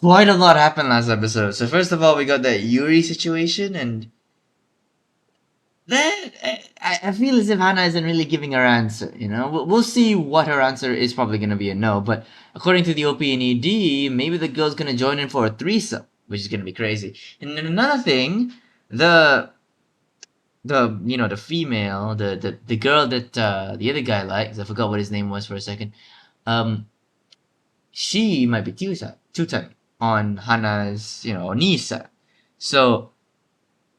quite a lot happened last episode. So first of all, we got that Yuri situation, and then I feel as if Hannah isn't really giving her answer. You know, we'll see what her answer is. Probably gonna be a no. But according to the OP and ED, maybe the girl's gonna join in for a threesome, which is gonna be crazy. And then another thing, the the female, the girl that the other guy likes. I forgot what his name was for a second. Um, she might be two-time on Hannah's, niece. So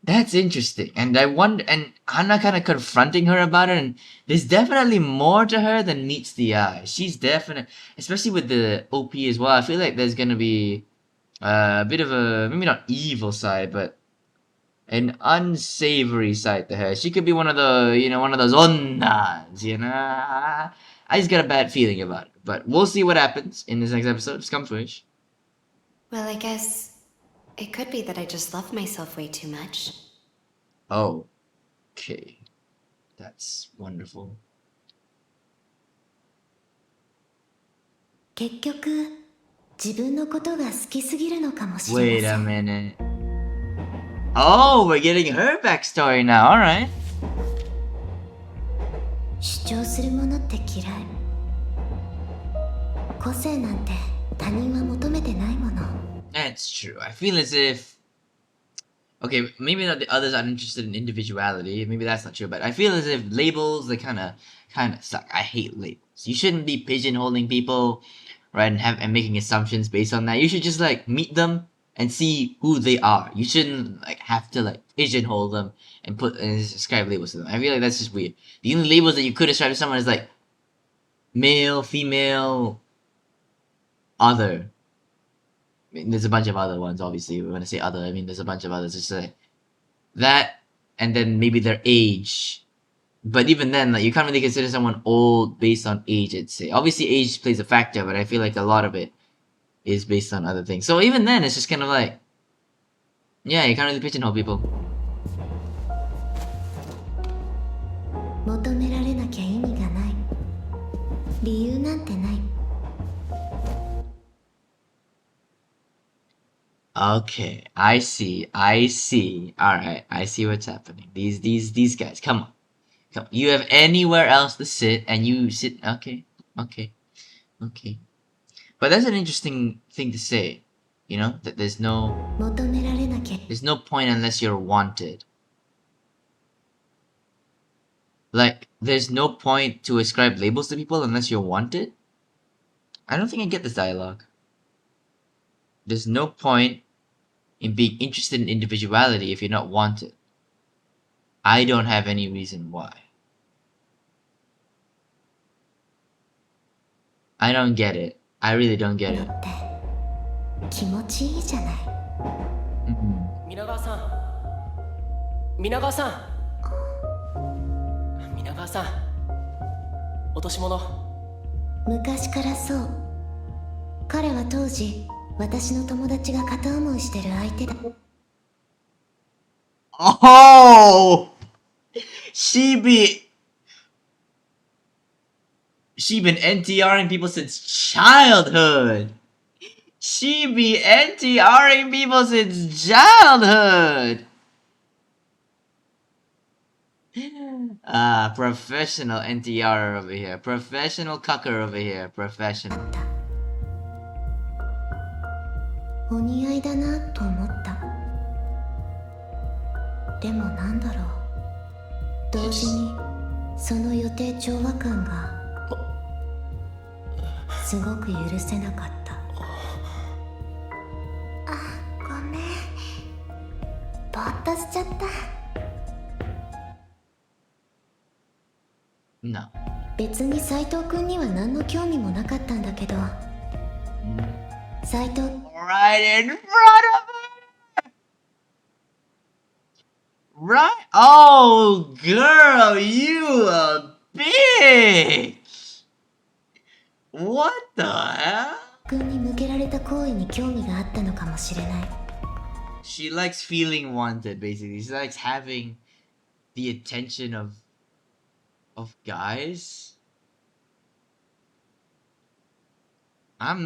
that's interesting. And I wonder, and Hannah kind of confronting her about it, and there's definitely more to her than meets the eye. She's definitely, especially with the OP as well. I feel like there's gonna be a bit of a, maybe not evil side, but an unsavory side to her. She could be one of the, one of those ondas, I just got a bad feeling about it. But we'll see what happens in this next episode of scum'swish. Well, I guess it could be that I just love myself way too much. Oh, okay. That's wonderful. 結局、自分のことが好きすぎるのかもしれ Wait ま a せん。 minute. Oh, we're getting her backstory now. All right. 主張するものって嫌い。個性なんて他人は求めてないもの。 That's true. I feel as if, okay, maybe not the others aren't interested in individuality. Maybe that's not true. But I feel as if labels, they kind of suck. I hate labels. You shouldn't be pigeonholing people, right? And making assumptions based on that. You should just like meet them and see who they are. You shouldn't like have to like pigeonhole them and ascribe labels to them. I feel like that's just weird. The only labels that you could ascribe to someone is like male, female, other. I mean, there's a bunch of other ones, obviously. When I say other, I mean there's a bunch of others. It's like that, and then maybe their age. But even then, like you can't really consider someone old based on age, I'd say. Obviously, age plays a factor, but I feel like a lot of it is based on other things. So even then, it's just kind of like, yeah, you can't really pigeonhole people. 求められなきゃ意味がない。理由なんてない。 Okay, I see. All right, I see what's happening. These guys, come on. You have anywhere else to sit, and you sit. Okay. But that's an interesting thing to say, that there's no 求められなきゃ。 there's no point unless you're wanted. Like, there's no point to ascribe labels to people unless you're wanted? I don't think I get this dialogue. There's no point in being interested in individuality if you're not wanted. I don't have any reason why. I don't get it. I really don't get の it. って気持ちいいじゃない。 皆川さん皆川さん落とし物。昔からそう。彼は当時、私の友達が片思いしてる相手だ。 Oh! She been NTRing people since childhood. She be NTRing people since childhood. Professional NTR over here. Professional cucker over here. Professional. お似合いだなと思った。でもなんだろう。同時にその予定調和感がすごく許せなかった。あ、ごめん。ぼーっとしちゃった。 No. 別に斉藤くんには何の興味もなかったんだけど、斉藤 Right in front of her! Right? Oh, girl, you a bitch! What the hell? くんに向けられた行為に興味があったのかもしれない。 She likes feeling wanted, basically. She likes having the attention of guys. I'm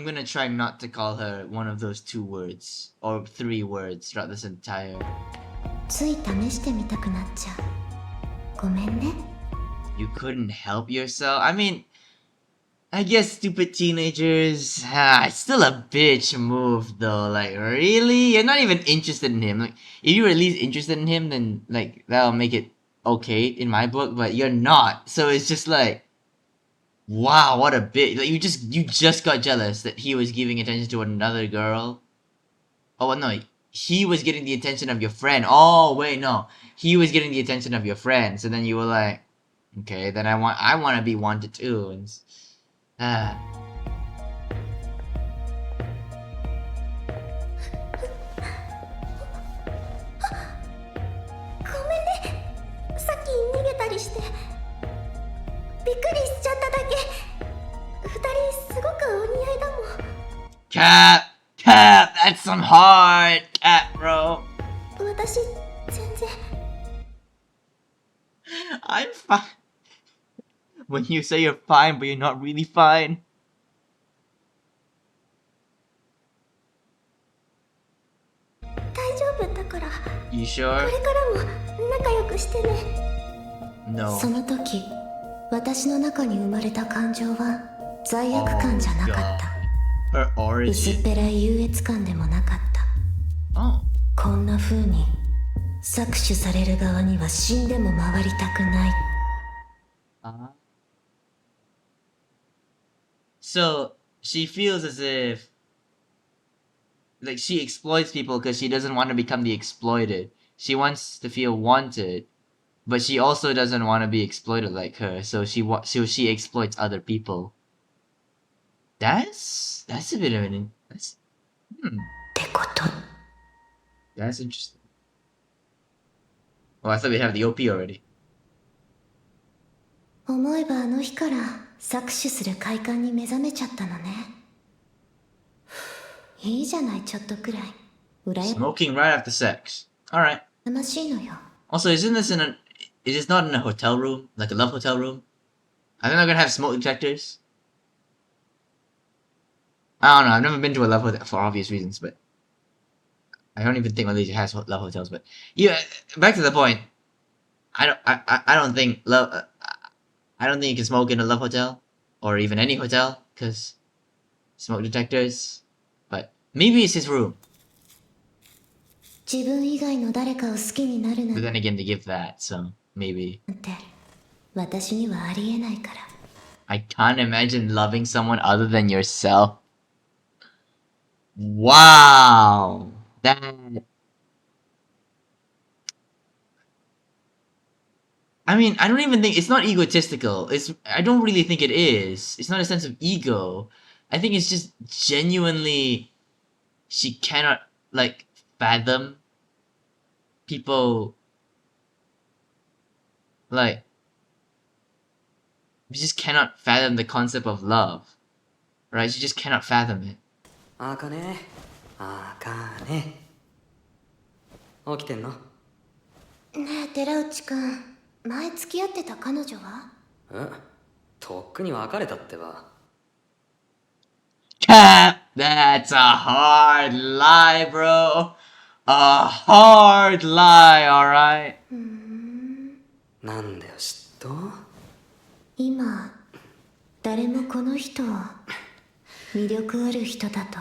gonna try not to call her one of those 2 words or 3 words throughout this entire. つい試してみたくなっちゃう。ごめんね。 You couldn't help yourself? I mean, I guess stupid teenagers. It's still a bitch move though. Like, really? You're not even interested in him. Like, if you were at least interested in him, then like that'll make it okay in my book. But you're not. So it's just like, wow, what a bitch! Like you just got jealous that he was giving attention to another girl. Oh well, no, he was getting the attention of your friend. Oh wait, no, he was getting the attention of your friend. So then you were like, okay, then I want to be wanted too. And ah. ごめんね。さっき逃げたりして。びっくりしちゃっただけ。二人すごくお似合いだもん。Cap, that's some hard Cap, bro. 私全然。I'm fine. When you say you're fine, but you're not really fine. 大丈夫だから。 You こ sure? れからも仲良くしてね。 No. その時、私の中に生まれた感情は罪悪感じゃなかった。 Her 薄っ origin. ぺらい優越感でもなかった。 Oh. こんな風に搾取される側には死んでも回りたくない。 So she feels as if like she exploits people because she doesn't want to become the exploited. She wants to feel wanted, but she also doesn't want to be exploited like her. So she exploits other people. That's a bit of an that's ってこと。 that's interesting. Oh, I thought we have the OP already. 思えばあの日から搾取する快感に目覚めちゃったのね。いいじゃない、ちょっとくらい。羨 Smoking right after sex. All right. ましいのよ。 Also, is this not in a hotel room, like a love hotel room? Are they not gonna have smoke detectors? I don't know. I've never been to a love hotel for obvious reasons, but I don't even think Malaysia has love hotels. But yeah, back to the point. I don't think I don't think you can smoke in a love hotel or even any hotel because smoke detectors. But maybe it's his room. 自分以外の誰かを好きになる But な then again, they give that, so maybe. んて私にはありえないから。 I can't imagine loving someone other than yourself. Wow, that. I mean, I don't even think it's not egotistical. I don't really think it is. It's not a sense of ego. I think it's just genuinely she cannot like fathom people like she just cannot fathom the concept of love. Right? She just cannot fathom it. あかねあかね起きてんの？ねえ寺内くん、前付き合ってた彼女は？とっくに別れたってば。 Cap! That's a hard lie, bro. A hard lie, alright? なんだよ嫉妬？今誰もこの人を魅力ある人だと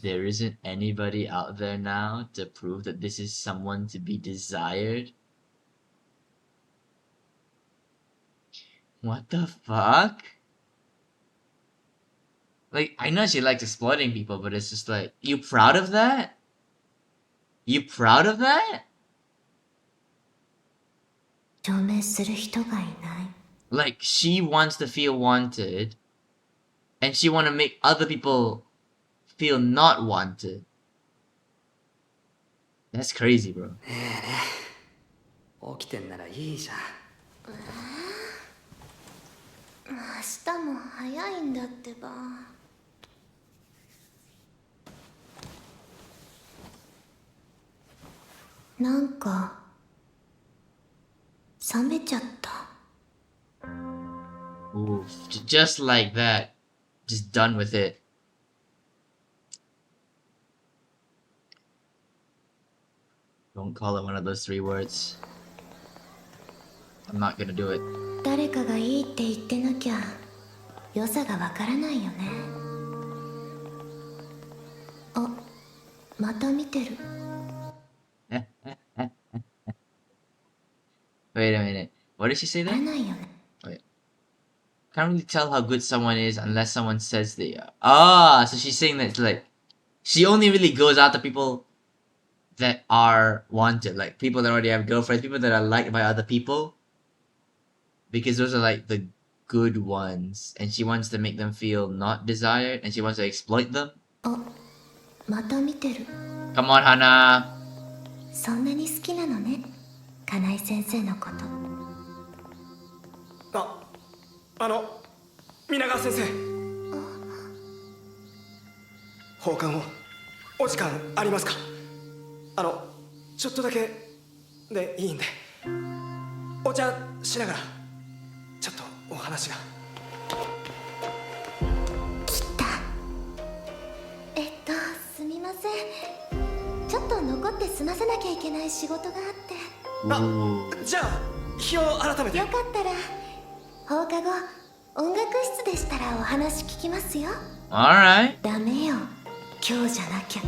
There isn't anybody out there now to prove that this is someone to be desired? What the fuck? Like, I know she likes exploiting people, but it's just like, you proud of that? You proud of that? 証明する人がいない。 Like, she wants to feel wanted, and she want to make other people feel not wanted. That's crazy, bro. 起きてんならいいじゃん。明日も早いんだってば。なんか冷めちゃった。 Ooh, just like that. Just done with it. Don't call it one of those 3 words. I'm not gonna do it. 誰かがいいって言ってなきゃ良さがわからないよね。あ、また見てる。 Wait a minute. What did she say わから there? ないよね。 Can't really tell how good someone is unless someone says they are. Ah, so she's saying that it's like she only really goes after people that are wanted, like people that already have girlfriends, people that are liked by other people, because those are like the good ones, and she wants to make them feel not desired, and she wants to exploit them. あ、また見てる。 Come on, Hana. そんなに好きなのね、金井先生のこと。皆川先生、放課後お時間ありますか？ちょっとだけでいいんで、お茶しながらちょっとお話が。来た。すみません、ちょっと残って済ませなきゃいけない仕事があって。じゃあ日を改めて。よかったら放課後音楽室でしたらお話聞きますよ。 Alright. ダメよ、今日じゃなきゃ。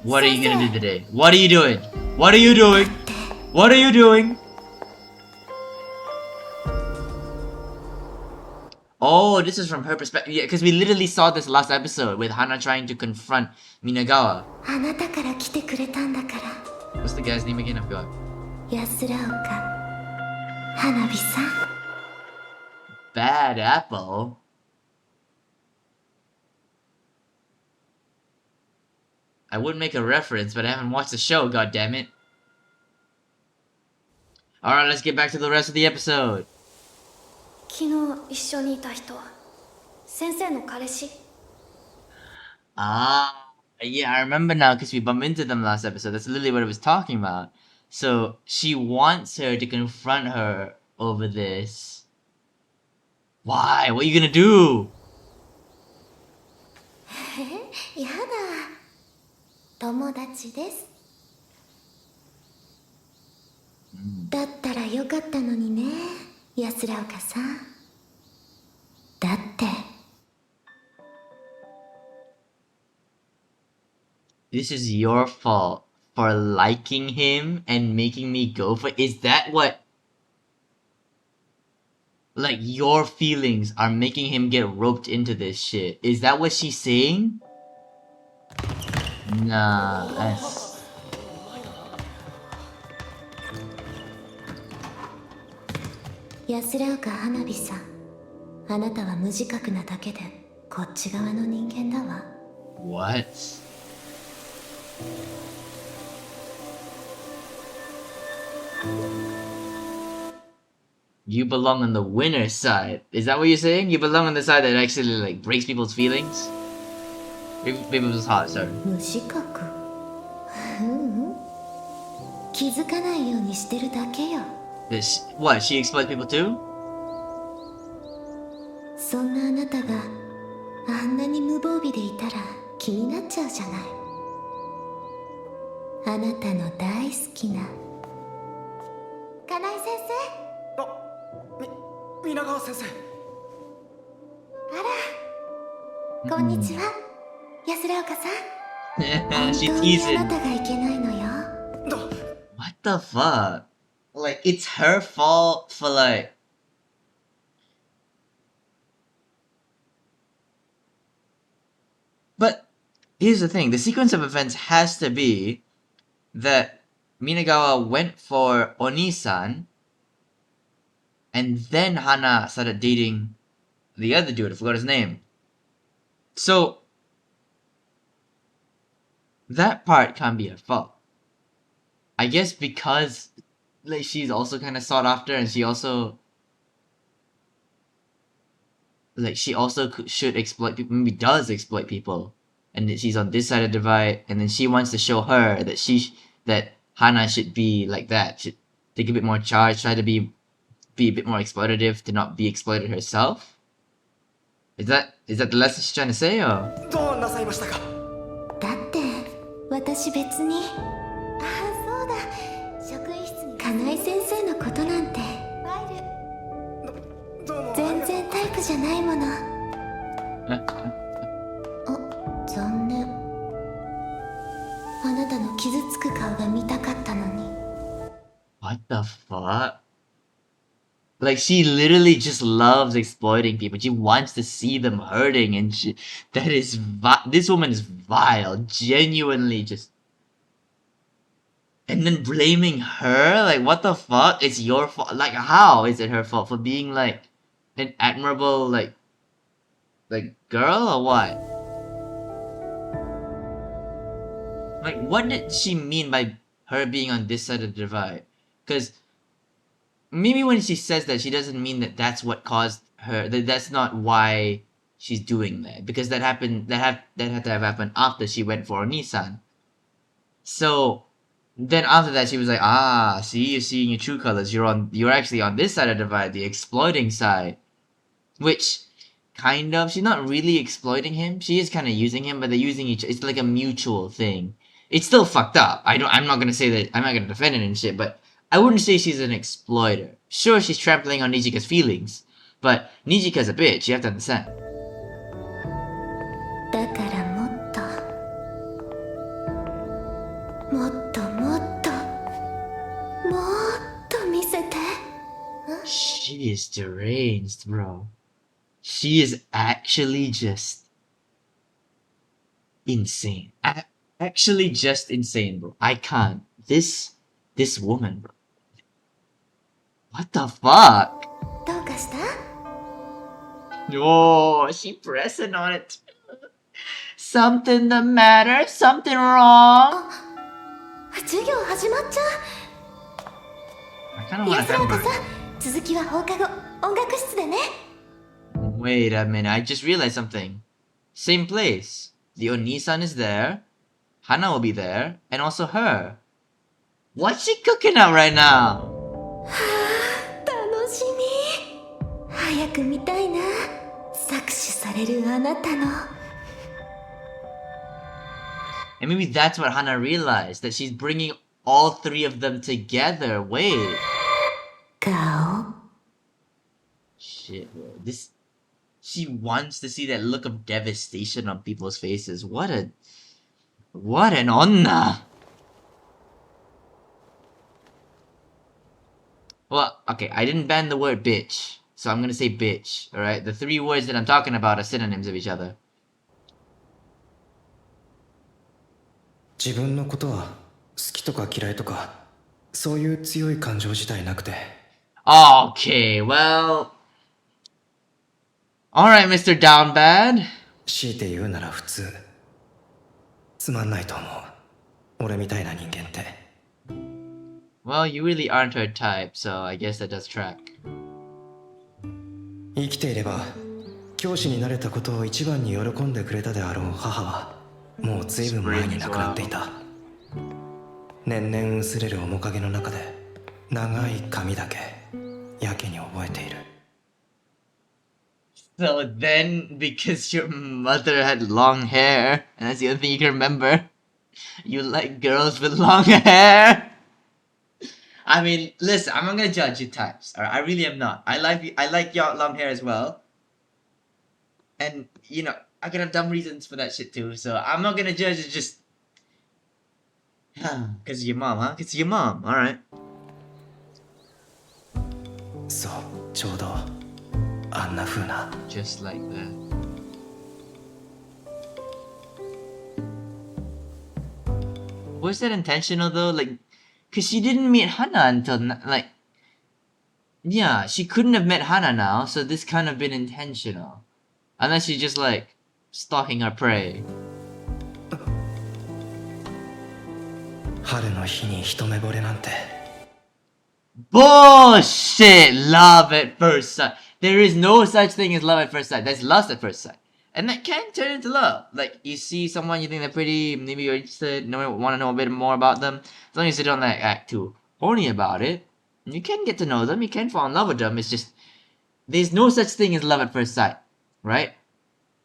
What are you gonna do today? What are you doing? What are you doing? What are you doing? Oh, this is from her perspective. Yeah, because we literally saw this last episode with Hana trying to confront Minagawa. あなたから来てくれたんだから。 What's the guy's name again? I forgot. 安ら岡花火さん。 Bad apple? I would make a reference, but I haven't watched the show, goddammit. Alright, let's get back to the rest of the episode. 昨日一緒にいた人先生の彼氏 Ah, yeah, I remember now because we bumped into them last episode. That's literally what I was talking about. So she wants her to confront her over this. Why? What are you gonna do? やだ、友達です。だったらよかったのにね、安ら岡さん。だって This is your fault for liking him and making me go for. Is that what? Like, your feelings are making him get roped into this shit. Is that what she's saying? Nah, that's... 安ら岡花火さん、あなたは無自覚なだけでこっち側の人間だわ。 What? You belong on the winner's side. Is that what you're saying? You belong on the side that actually like breaks people's feelings? People's hearts, sorry. 無自覚？ううん。気づかないようにしてるだけよ。 What? She exploits people too? そんなあなたがあんなに無防備でいたら気になっちゃうじゃない。あなたの大好きな金井先皆川先生。生。あら、こんにちは、安ら岡さん。本 She 当にあ teasing. なたがいけないのよ。 What the fuck? Like, it's her fault for like... But here's the thing, the sequence of events has to be that Minagawa went for Oni-san, and then Hana started dating the other dude, I forgot his name. So, that part can't be her fault. I guess because like she's also kind of sought after, and she also like she also should exploit people, maybe does exploit people, and that she's on this side of the divide, and then she wants to show her that that Hana should be like that, should take a bit more charge, try to be a bit more exploitative, to not be exploited herself. Is that the lesson she's trying to say, or? どうなさいましたか？だって私別に。ああ、そうだ。職員室に金井先生のことなんて。ファイル。どうも。全然タイプじゃないもの。あ、残念。あなたの傷つく顔が見たかったのに。What the fuck? Like, she literally just loves exploiting people. She wants to see them hurting, and that is this woman is vile, genuinely just. And then blaming her, like, what the fuck? It's your fault. Like, how is it her fault for being like an admirable like girl or what? Like, what did she mean by her being on this side of the divide? Because maybe when she says that, she doesn't mean that that's what caused her. That's not why she's doing that, because that happened. That had to have happened after she went for Nissan. So then after that, she was like, "Ah, see, you're seeing your true colors. You're actually on this side of the divide, the exploiting side." Which, kind of, she's not really exploiting him. She is kind of using him, but they're using each. It's like a mutual thing. It's still fucked up. I'm not gonna say that. I'm not gonna defend it and shit, but I wouldn't say she's an exploiter. Sure, she's trampling on Nijika's feelings, but Nijika's a bitch, you have to understand. だからもっともっともっともっと見せて。 She is deranged, bro. She is actually just insane. Actually just insane, bro. I can't. This woman, bro. What the fuck? どうかした？ Oh, she pressing on it. Something the matter? Something wrong? 授業始まっちゃ I kind う。 of 安 want ら to かさ、続きは放課後音楽室でね。 Wait a minute, I just realized something. Same place. The Onisan is there. Hana will be there. And also her. What's she cooking out right now? 楽しみ。早く見たいな。搾取されるあなたの。 And maybe that's what Hana realized. That she's bringing all three of them together. Wait. 顔。 Shit, bro. She wants to see that look of devastation on people's faces. What an onna. Well, okay, I didn't ban the word bitch, so I'm gonna say bitch, alright? The three words that I'm talking about are synonyms of each other. 自分のことは好きとか嫌いとかそういう強い感情自体なくて。 Okay, well... Alright, Mr. Downbad. 強いて言うなら普通。つまんないと思う。俺みたいな人間って。 Well, you really aren't her type, so I guess that does track. 生きていれば教師になれたことを一番に喜んでくれたであろう母はもう随分前に亡くなっていた。年々薄れる面影の中で長い髪だけやけに覚えている。 So then, because your mother had long hair, and that's the only thing you can remember, you like girls with long hair? I mean, listen, I'm not gonna judge your types. Alright, I really am not. I like your long hair as well. And, you know, I can have dumb reasons for that shit too, so I'm not gonna judge it just... Because of your mom, huh? Because of your mom, alright. そう、ちょうどあんな風な。 Just like that. Was that intentional though? Like, cause she didn't meet Hana until like, yeah, she couldn't have met Hana now, so this kind of been intentional, unless she's just like stalking her prey. 春の日に一目惚れなんて。 Bullshit! Love at first sight. There is no such thing as love at first sight. That's lust at first sight. And that can turn into love. Like, you see someone, you think they're pretty, maybe you're interested, want to know a bit more about them. As long as you don't like act too horny about it, you can get to know them, you can fall in love with them. It's just, there's no such thing as love at first sight, right?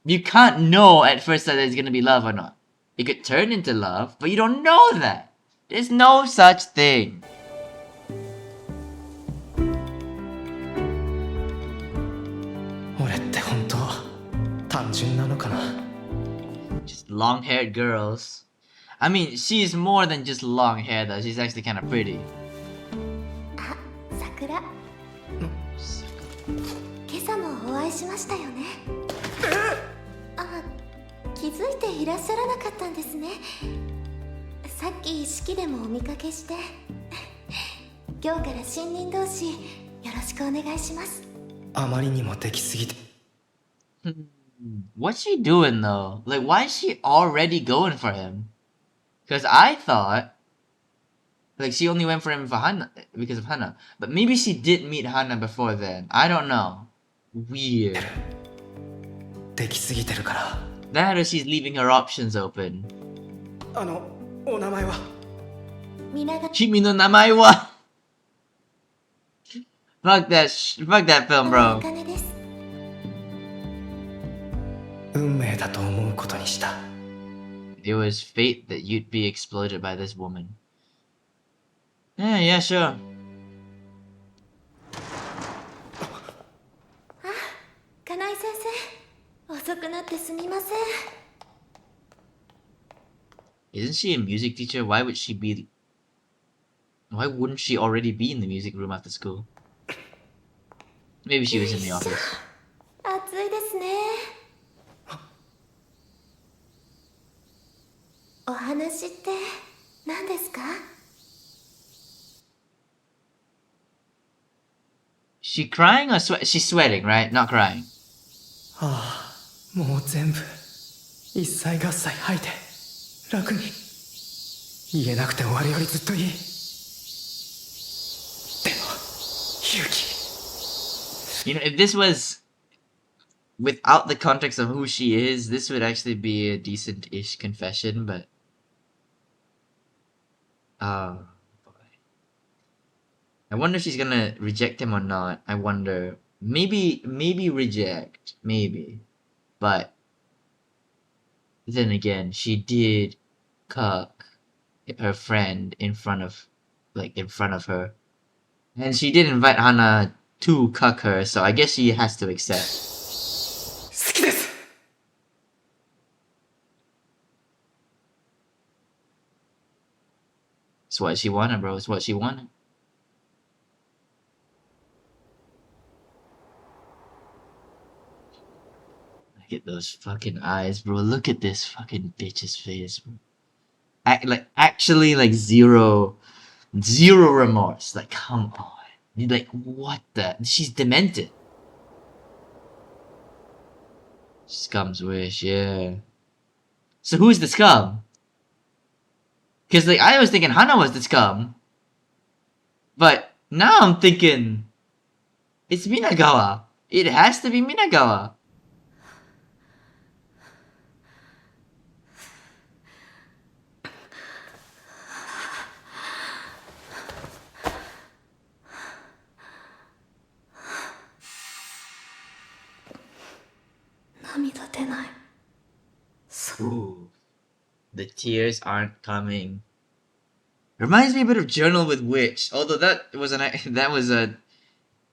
You can't know at first sight that it's gonna be love or not. It could turn into love, but you don't know that. There's no such thing. Just long-haired girls. I mean, she's more than just long hair though. She's actually kind of pretty. あ、桜。今朝もお会いしましたよね。あ、気づいていらっしゃらなかったんですね。さっき式でもお見かけして。今日から新任同士よろしくお願いします。あまりにもできすぎて。What's she doing though? Like, why is she already going for him? Because I thought, like, she only went for him for Hana because of Hana. But maybe she did meet Hana before then. I don't know. Weird. できすぎてるから。 That or she's leaving her options open. お名前は皆が Kimi no namae wa. Fuck that film, お bro. 金です。運命だと思うことにした。 It was fate that you'd be exploited by this woman. Yeah, sure. 金井先生、遅くなってすみません。 Isn't she a music teacher? Why wouldn't she already be in the music room after school? Maybe she was in the office. 暑いですね。お話って何ですか？ She crying or she's sweating, right? Not crying. ああ、もう全部一切合切吐いて楽に。言えなくて終わるよりずっといい。でも勇気。 You know, if this was without the context of who she is, this would actually be a decent-ish confession, but oh boy. I wonder if she's gonna reject him or not. I wonder. Maybe reject. Maybe. But then again, she did cuck her friend in front of her. And she did invite Hana to cuck her, so I guess she has to accept. 好きです。 It's what she wanted, bro. It's what she wanted. Look at those fucking eyes, bro. Look at this fucking bitch's face, bro. Actually, like zero remorse. Like, come on. Like, what the? She's demented. Scum'swish, yeah. So who's the scum? Because, like, I was thinking Hana was the scum. But now I'm thinking it's Minagawa. It has to be Minagawa. Ooh, the tears aren't coming. Reminds me a bit of Journal with Witch, although that was a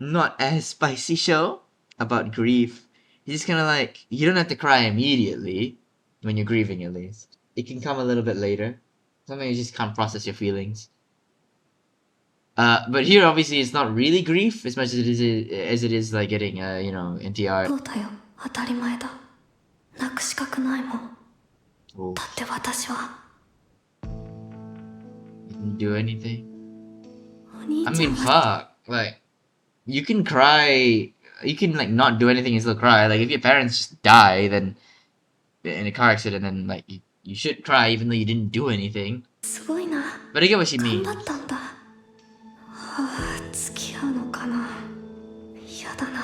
not as spicy show about grief. You just kind of like, you don't have to cry immediately when you're grieving, at least. It can come a little bit later. Sometimes you just can't process your feelings. But here, obviously, it's not really grief as much as it is like getting, NTR. そうだよ、当たり前だ。泣く資格ないもん。 Oh, だって私は didn't do anything. お兄 I ちゃ mean, んは fuck. Like, you can cry. You can like not do anything and still cry. Like, if your parents just die, then in a car accident, then like you should cry even though you didn't do anything. すごいな。 But I get what she 頑 means. 張ったんだ。はあ、付き合うのかな。嫌だな。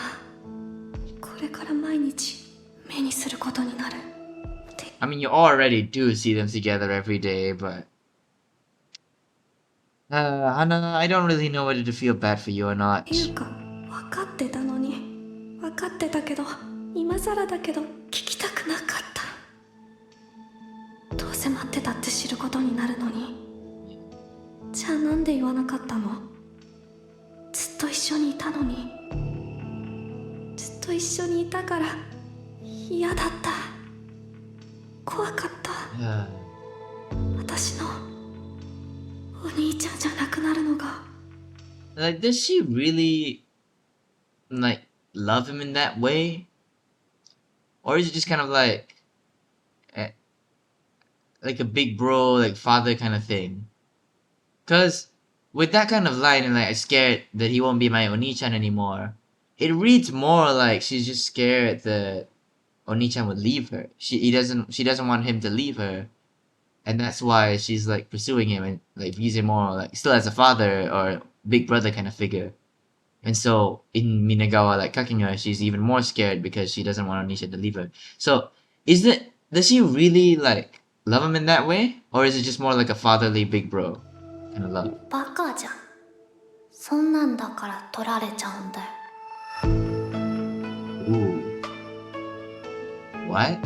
これから毎日目にすることになる。 I mean, you already do see them together every day, but Hana, I don't really know whether to feel bad for you or not. いうか、分かってたのに。分かってたけど、今更だけど聞きたくなかった。どう迫ってたって知ることになるのに。じゃあなんで言わなかったの？ずっと一緒にいたのに。ずっと一緒にいたから嫌だった。怖かった。私のお兄ちゃんじゃなくなるのが。Like, does she really, like, love him in that way? Or is it just kind of like a big bro, like father kind of thing? Because with that kind of line and like, I'm scared that he won't be my Oni-chan anymore, it reads more like she's just scared that Oni-chan would leave her. She doesn't want him to leave her. And that's why she's like pursuing him and like views him more like still as a father or big brother kind of figure. And so in Minagawa, like Kakinga, she's even more scared because she doesn't want Onisha to leave her. So does she really like love him in that way? Or is it just more like a fatherly big bro kind of love? バカじゃん。そんなんだから取られちゃうんだよ。Ooh. What?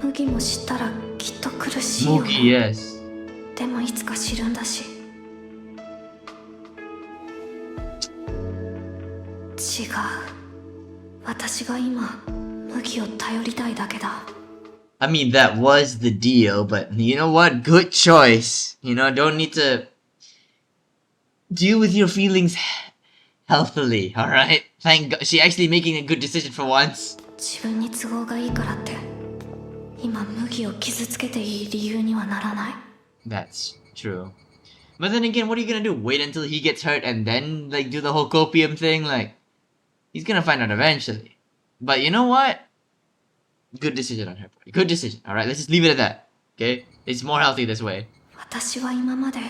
麦も知ったらきっと苦しいよね。 Mookie, yes. でもいつか知るんだし。違う。私が今麦を頼りたいだけだ。I mean, that was the deal, but you know what? Good choice. You know, don't need to deal with your feelings healthily, alright? Thank God. She actually making a good decision for once. 自分に都合がいいからって今麦を傷つけていい理由にはならない。 That's true. But then again, what are you gonna do? Wait until he gets hurt and then, like, do the whole copium thing? Like, he's gonna find out eventually. But you know what? Good decision on her part. Good decision. Alright, let's just leave it at that. Okay? It's more healthy this way. 私は今まで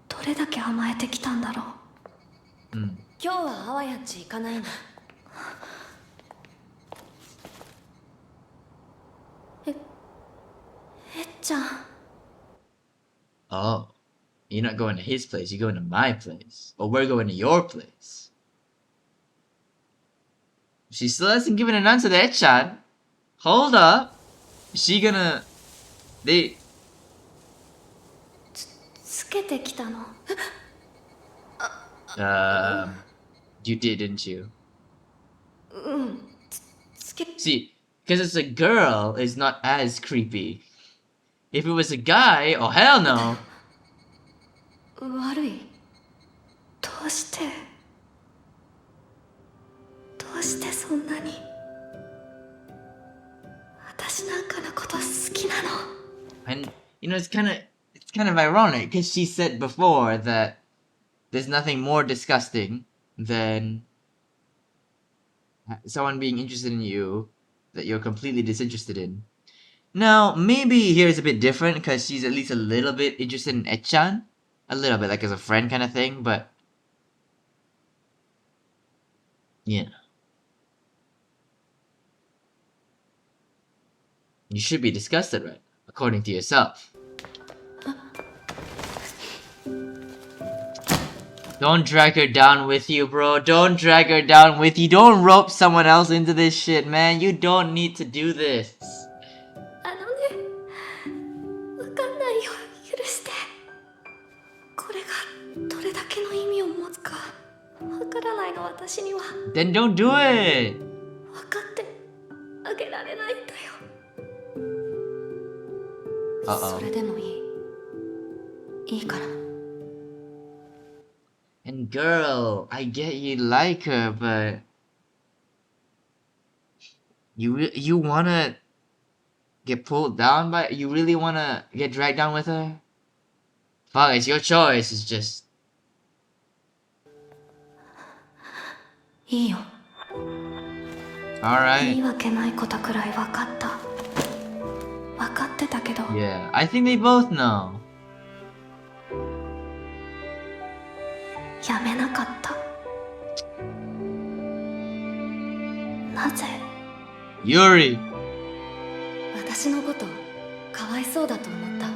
どれだけ甘えてきたんだろう。Mm. 今日はあわやんち行かないの？えっちゃん。 Oh. You're not going to his place, you're going to my place. Or we're going to your place. She still hasn't given an answer to Echan. Hold up. Is she gonna... They... つけてきたの。 You did, didn't you? うん。つけ See, because it's a girl, it's not as creepy. If it was a guy, oh hell no. 悪い。どうしてそんなに私なんかのこと好きなの。 And, you know, it's kind of ironic, because she said before that there's nothing more disgusting than someone being interested in you that you're completely disinterested in. Now, maybe here is a bit different, because she's at least a little bit interested in Echan. A little bit, like as a friend kind of thing, but... Yeah. You should be disgusted, right? According to yourself. Don't drag her down with you, bro. Don't drag her down with you. Don't rope someone else into this shit, man. You don't need to do this. あのね、わかんないよ。許して。これがどれだけの意味を持つかわからないの私には。 Then don't do it. 分かってあげられないんだよ。 Uh-oh. それでもいい。いいから。 And girl, I get you like her, but you wanna get pulled down by? You really wanna get dragged down with her? Fuck, it's your choice. It's just いいよ。 alright. いいわけないことくらい分かった。分かってたけど。 Yeah, I think they both know. やめなかった。なぜ？ Yuri. 私のことかわいそうだと思った。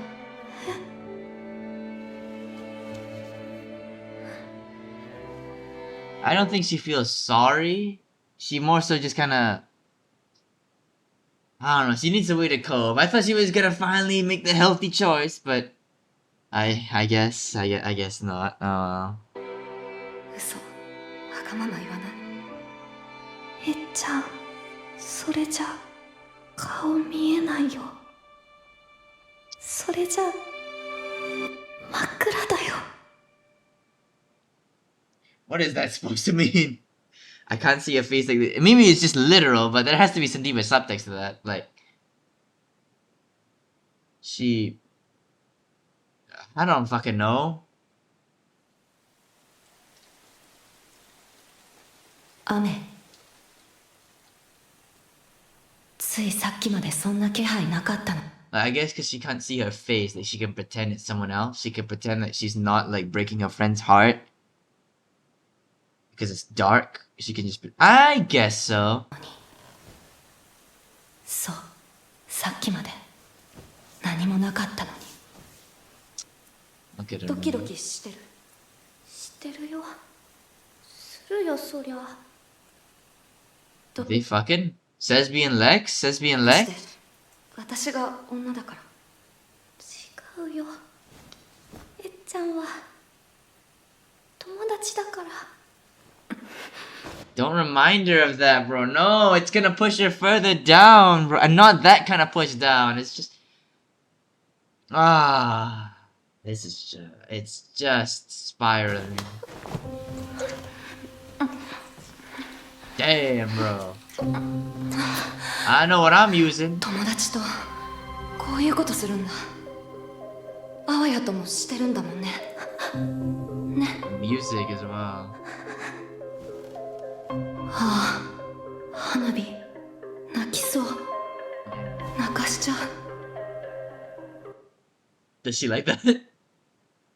I don't think she feels sorry. She more so just kind of I don't know. She needs a way to cope. I thought she was gonna finally make the healthy choice, but I guess not. 嘘、わがまま言わない。えっちゃん、それじゃ顔見えないよ。それじゃ真っ暗だよ。What is that supposed to mean? I can't see a face like this. Maybe it's just literal, but there has to be some deeper subtext to that. Like, I don't fucking know. 雨。ついさっきまでそんな気配なかったの。 Like, I guess because she can't see her face, like she can pretend it's someone else. She can pretend that she's not like breaking her friend's heart because it's dark. She can just. I guess so. そう、さっきまで何もなかったのに。 Look at her. ドキドキしてる。してるよ。するよ、そりゃ。 Are they fucking? Sesbian Lex? Sesbian して Lex? 私が女だから。違うよ。えっちゃんは友達だから。 Don't remind her of that, bro. No, it's gonna push her further down, bro. And not that kind of push down. It's just. This is just. It's just spiraling. Damn, bro. I know what I'm using. 友達とこういうことするんだ。あわやともしてるんだもんね。ね。 Music as well. はあ、花火泣きそう。泣かしちゃう。 Does she like that?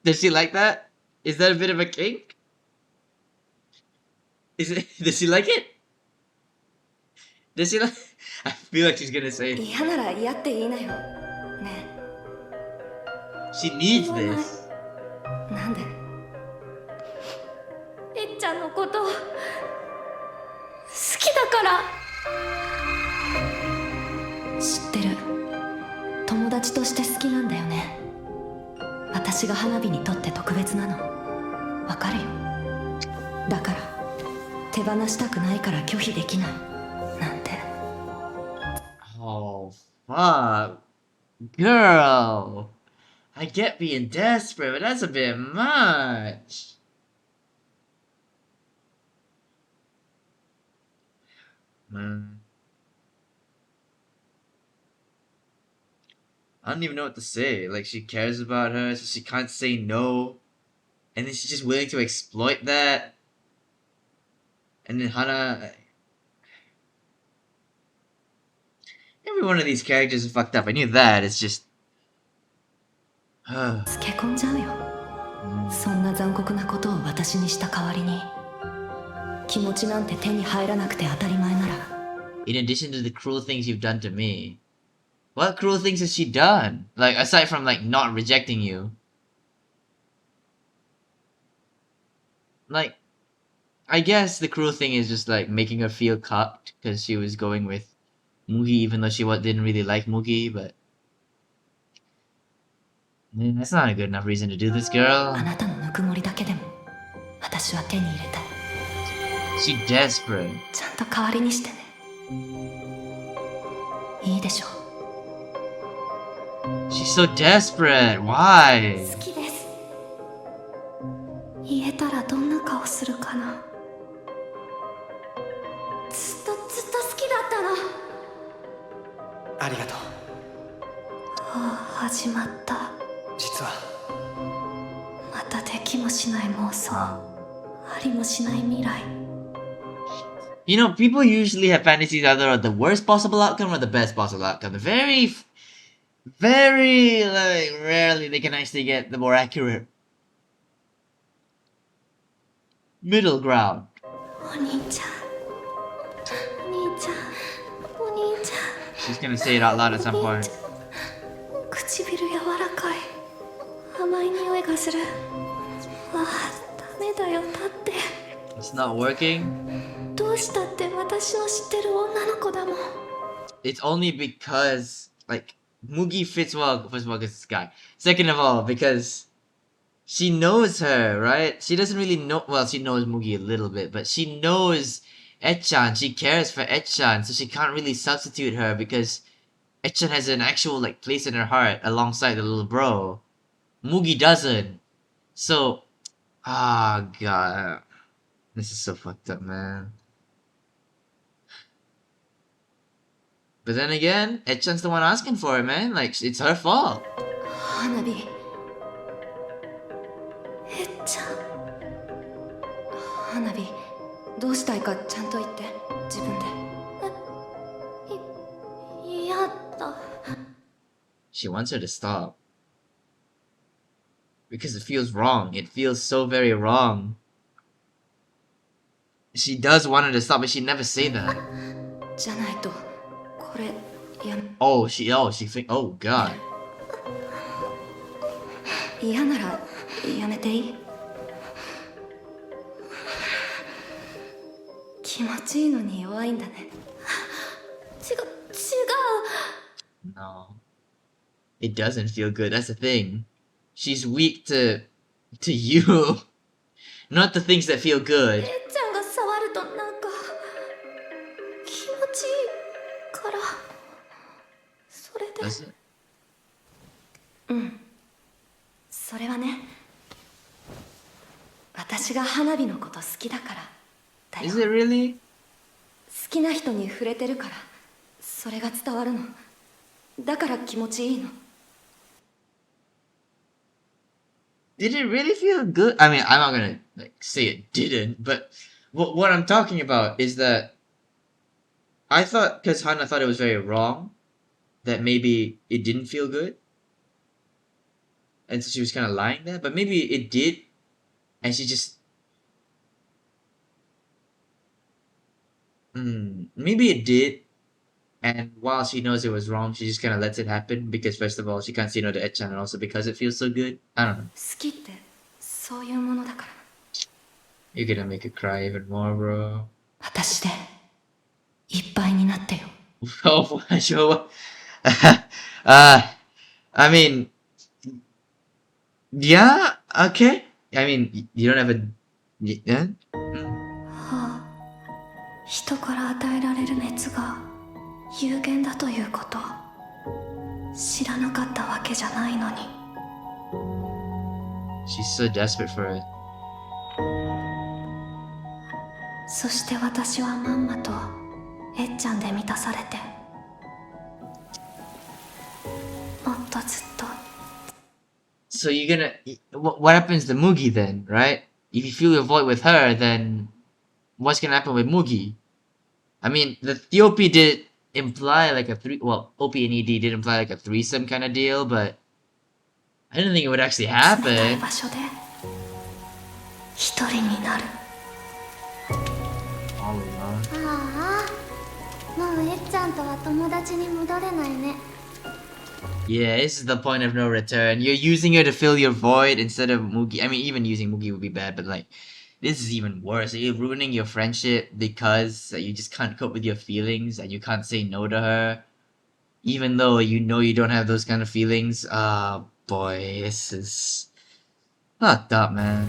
Does she like that? Is that a bit of a kink? Is it? Does she like it? Does she like? I feel like she's gonna say 嫌なら嫌っていいなよ。ね。 she needs this. なんで？えっちゃんのこと好きだから。知ってる。友達として好きなんだよね。私が花火にとって特別なの。わかるよ。だから手放したくないから拒否できない。なんて。 Oh fuck, girl. I get being desperate, but that's a bit much. Man. I don't even know what to say. Like, she cares about her, so she can't say no. And then she's just willing to exploit that. And then Hana. Every one of these characters is fucked up. I knew that. It's just. つけ込んじゃうよ。そんな残酷なことを私にした代わりに、気持ちなんて手に入らなくて当たり前なら。 In addition to the cruel things you've done to me, what cruel things has she done? Like, aside from, like, not rejecting you. Like, I guess the cruel thing is just, like, making her feel cucked because she was going with Mugi even though she didn't really like Mugi, but... that's not a good enough reason to do this, girl. あなたのぬくもりだけでも私は手に入れたい。 She desperate. ちゃんと代わりにしてね。いいでしょう。 She's so desperate. Why? 好きです。言えたらどんな顔するかな。ずっと好きだったの。ありがとう。ああ、始まった。実はまたできもしない妄想。ありもしない未来。 You know, people usually have fantasies either the worst possible outcome or the best possible outcome. Very, like, rarely they can actually get the more accurate middle ground. お兄ちゃん。お兄ちゃん。お兄ちゃん。 She's gonna say it out loud at some point. 唇柔らかい。甘い匂いがする。ああ、ダメだよ、だって。 It's not working. どうしたって私の知ってる女の子だもん。it's only because like Mugi fits well. First of all, because it's a guy. Second of all, because she knows her, right? She doesn't really know. Well, she knows Mugi a little bit, but she knows Echan. She cares for Echan, so she can't really substitute her because Echan has an actual like place in her heart alongside the little bro. Mugi doesn't. So, god, this is so fucked up, man. But then again, Echan's the one asking for it, man. Like, it's her fault. 花火えっちゃん花火どうしたいかちゃんと言って自分でやだ She wants her to stop. Because it feels wrong. It feels so very wrong. She does want her to stop, but she'd never say that. じゃないとこれや Oh, she think. Oh, God. 嫌ならやめていい気持ちいいのに弱いんだね違う No. It doesn't feel good. That's the thing. She's weak to you. Not the things that feel good. えっちゃんが触るとなんか気持ちいいからそれで Does it? うんそれはね私が花火のこと好きだからだよ Is it really? 好きな人に触れてるからそれが伝わるのだから気持ちいいの Did it really feel good? I mean, I'm not gonna like say it didn't, but what I'm talking about is that I thought, because Hana thought it was very wrong, that maybe it didn't feel good, and so she was kind of lying there. But maybe it did, and she just maybe it did, and while she knows it was wrong, she just kind of lets it happen because first of all, she can't say no to Echan, and also because it feels so good. I don't know. 好きってそういうものだから You're gonna make her cry even more, bro. 私でいっぱいになってよ Oh, sure. I mean, yeah, okay. I mean, you don't have a, yeah? はあ人から与えられる熱が有限だということ知らなかったわけじゃないのに She's so desperate for it. そして私はまんまとえっちゃんで満たされてもっとずっと So you're gonna, what happens to Mugi then, right? If you fill your void with her, then what's gonna happen with Mugi? I mean, the OP did imply like a OP and ED did imply like a threesome kind of deal, but I didn't think it would actually 冷たい happen. 場所で一人になる All alone. ああもうえっちゃんとは友達に戻れないね Yeah, this is the point of no return. You're using her to fill your void instead of Mugi. I mean, even using Mugi would be bad, but like, this is even worse. You're ruining your friendship because you just can't cope with your feelings and you can't say no to her. Even though you know you don't have those kind of feelings. Boy, this is fucked up, man.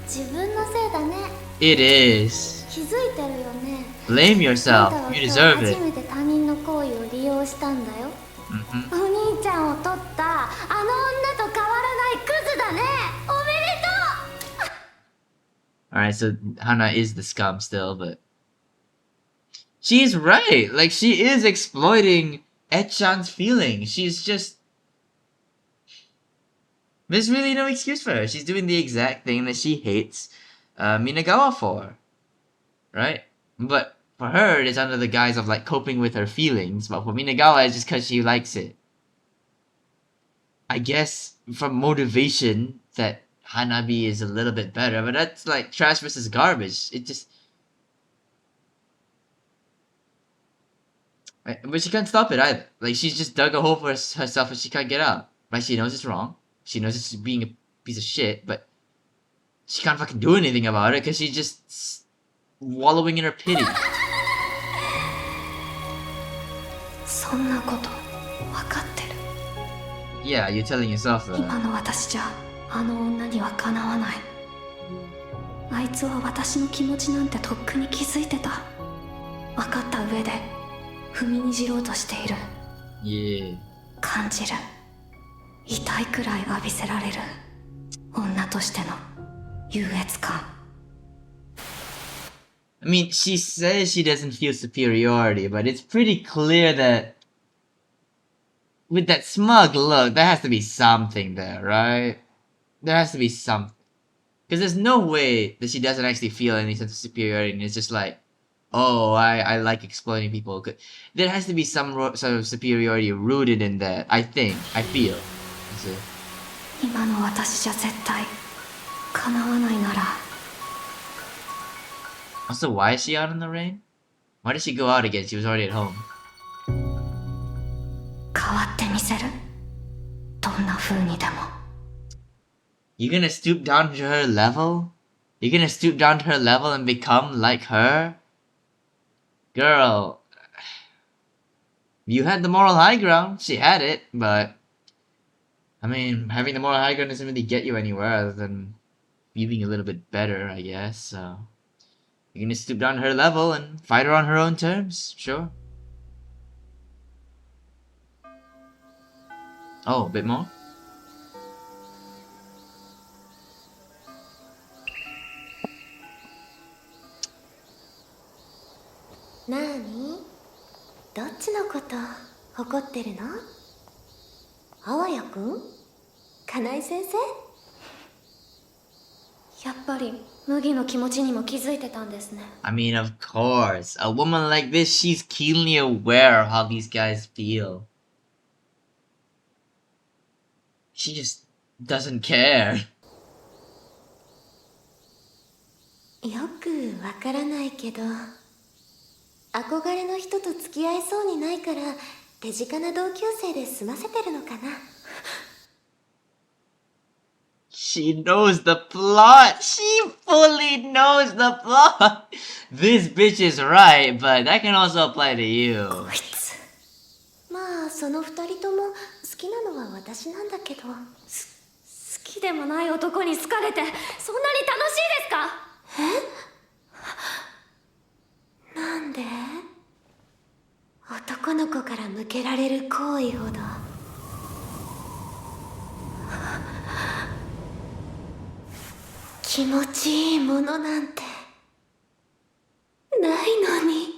自分のせいだね It is. 気づいてるよね Blame あん yourself. たは You 今日 deserve 初 it. めて他人の行為を利用したんだよ Mm-hmm. お兄ちゃんを取ったあの女と変わらないクズだねおめでとう Alright, so Hana is the scum still, but she's right. Like, she is exploiting Echan's feelings. She's just... There's really no excuse for her. She's doing the exact thing that she hates Minagawa for. Right? But for her, it's under the guise of, like, coping with her feelings. But for Minagawa, it's just because she likes it. I guess from motivation that Hanabi is a little bit better, but that's like trash versus garbage. It just... But she can't stop it either. Like, she's just dug a hole for herself and she can't get out. Right? She knows it's wrong. She knows it's being a piece of shit, but she can't fucking do anything about it because she's just wallowing in her pity. そんなこと分かってる。 Yeah, you're telling yourself 今 that. の私じゃあの女にはかなわない。あいつは私の気持ちなんてとっくに気づいてた。分かった上で踏みにじろうとしている。 Yeah. 感じる。痛いくらい浴びせられる女としての優越感。 I mean, she says she doesn't feel superiority, but it's pretty clear that with that smug look, there has to be something there, right? There has to be something. Because there's no way that she doesn't actually feel any sense of superiority and it's just like, oh, I like exploiting people. There has to be some sort of superiority rooted in that, I think. I feel. You see? 今の私じゃ絶対かなわないなら。 Also, why is she out in the rain? Why did she go out again? She was already at home. 変わってみせる。どんな風にでも。 You're gonna stoop down to her level? You're gonna stoop down to her level and become like her? Girl, you had the moral high ground. She had it, but I mean, having the moral high ground doesn't really get you anywhere other than feeling a little bit better, I guess. So you're gonna stoop down to her level and fight her on her own terms, sure. Oh, a bit more? なーに、どっちのこと怒ってるの？あわやくん？かなえ先生？やっぱり麦の気持ちにも気づいてたんですね。 I mean, of course. A woman like this, she's keenly aware of how these guys feel. She just doesn't care. よくわからないけど、憧れの人と付き合えそうにないから手近な同級生で済ませてるのかな。 She knows the plot. She fully knows the plot. This bitch is right, but that can also apply to you. こいつ。まあその二人とも好きなのは私なんだけど。好きでもない男に好かれてそんなに楽しいですか？なんで？男の子から向けられる好意ほど気持ちいいものなんてないのに。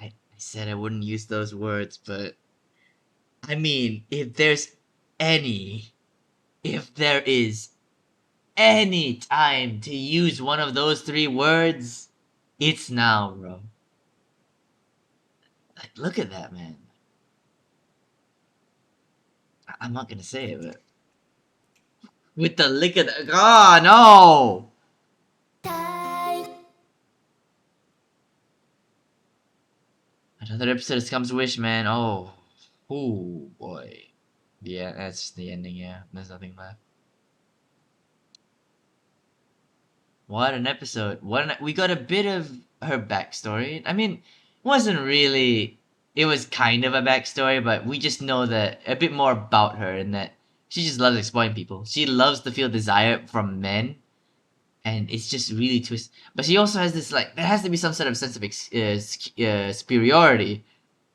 I said I wouldn't use those words, but I mean, if there is any time to use one of those three words, it's now, bro. Like, look at that, man. I'm not gonna say it, but with the lick of the no. Another episode of scum'swish, man. Oh boy. Yeah, that's the ending. Yeah, there's nothing left. What an episode! We got a bit of her backstory. I mean, it wasn't really. It was kind of a backstory, but we just know that a bit more about her, and that she just loves exploiting people. She loves to feel desire from men, and it's just really twist. But she also has this like there has to be some sort of sense of superiority,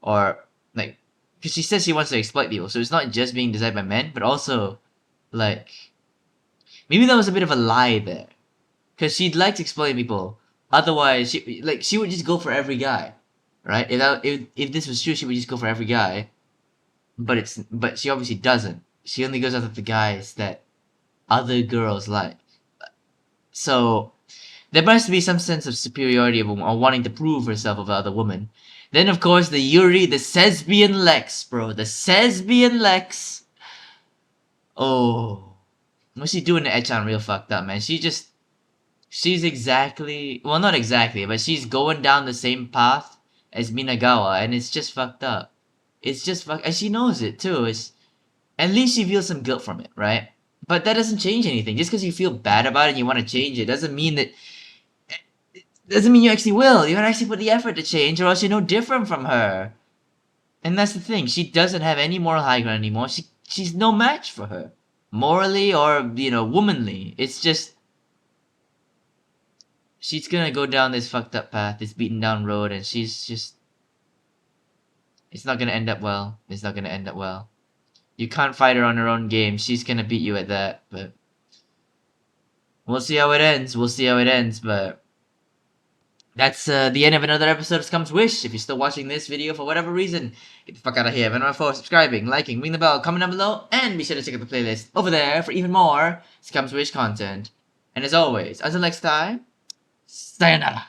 or like because she says she wants to exploit people, so it's not just being desired by men, but also like maybe that was a bit of a lie there. Because she likes exploiting people. Otherwise, she would just go for every guy, right? If this was true, she would just go for every guy. But she obviously doesn't. She only goes after the guys that other girls like. So there must be some sense of superiority of or wanting to prove herself of other women. Then of course the Sesbian Lex, bro, the Sesbian Lex. Oh, what's she doing to Echan real fucked up, man? She's exactly, well, not exactly, but she's going down the same path as Minagawa, and it's just fucked up. It's just fuck, and she knows it too. It's at least she feels some guilt from it, right? But that doesn't change anything. Just because you feel bad about it and you want to change it doesn't mean you actually will. You gotta actually put the effort to change, or else you're no different from her. And that's the thing. She doesn't have any moral high ground anymore. She's no match for her, morally or womanly. It's just she's gonna go down this fucked up path, this beaten down road, and she's just. It's not gonna end up well. It's not gonna end up well. You can't fight her on her own game. She's gonna beat you at that, but we'll see how it ends. We'll see how it ends, but that's the end of another episode of scum'swish. If you're still watching this video for whatever reason, get the fuck out of here. Remember for subscribing, liking, ring the bell, comment down below, and be sure to check out the playlist over there for even more scum'swish content. And as always, until next time, sayonara.